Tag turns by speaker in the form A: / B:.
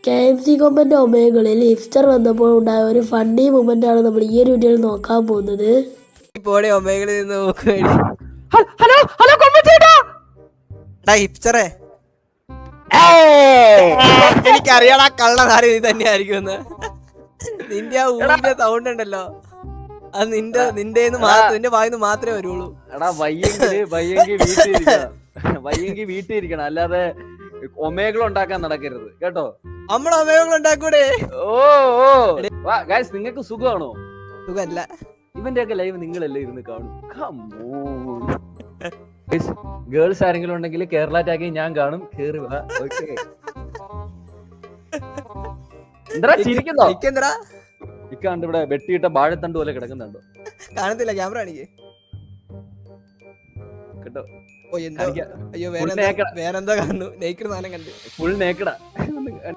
A: KFC കൊമ്പന്റെ ഒമേകളിൽ hipster വന്നപ്പോൾ ഉണ്ടായ ഒരു ഫണ്ണി മൊമെന്റ് ആണ് നമ്മൾ ഈ ഒരു വീഡിയോയിൽ നോക്കാൻ പോകുന്നത്.
B: പോടെ ഒമേകളിൽ നിന്ന് നോക്കുകയാണ്.
C: Hello hello കൊമ്പച്ചേട്ടാ.
B: ഹിപ്സ്റ്ററെ എനിക്കറിയാടാ കള്ളനാരി നീ തന്നെയായിരിക്കുമെന്ന്. നിന്റെ ആ ഊരിന്റെ സൗണ്ട് ഉണ്ടല്ലോ, അത് നിന്റെ വായിന്ന് മാത്രമേ വരുള്ളൂ.
C: എടാ വയ്യെങ്കി വീട്ടിൽ ഇരിക്കണം, അല്ലാതെ ഒമേകൾ ഉണ്ടാക്കാൻ നടക്കരുത് കേട്ടോ.
B: നമ്മൾ ഒമേകൾ ഉണ്ടാക്കൂടെ?
C: ഗൈസ് നിങ്ങൾക്ക് സുഖമാണോ?
B: സുഖല്ല.
C: ഇവന്റെ ഒക്കെ ലൈവ് നിങ്ങളല്ലേ ഇരുന്ന് കാണും. ഗേൾസ് ആരെങ്കിലും ഉണ്ടെങ്കിൽ കേരള ടാഗി ഞാൻ കാണും, കേറി വാ. ഓക്കേ എന്താ ചിരിക്കുന്നോ? ഇക്കാണ്ട് ഇവിടെ വെട്ടിയിട്ട വാഴത്തണ്ട് പോലെ കിടക്കുന്നുണ്ടോ?
B: കാണത്തില്ല, ക്യാമറ കാണിക്കേ കേട്ടോ. അയ്യോ വേറെന്തോ കാണുന്നു, നേക്കഡ് സാധനം കണ്ടു.
C: ഫുൾ നേക്കടാ.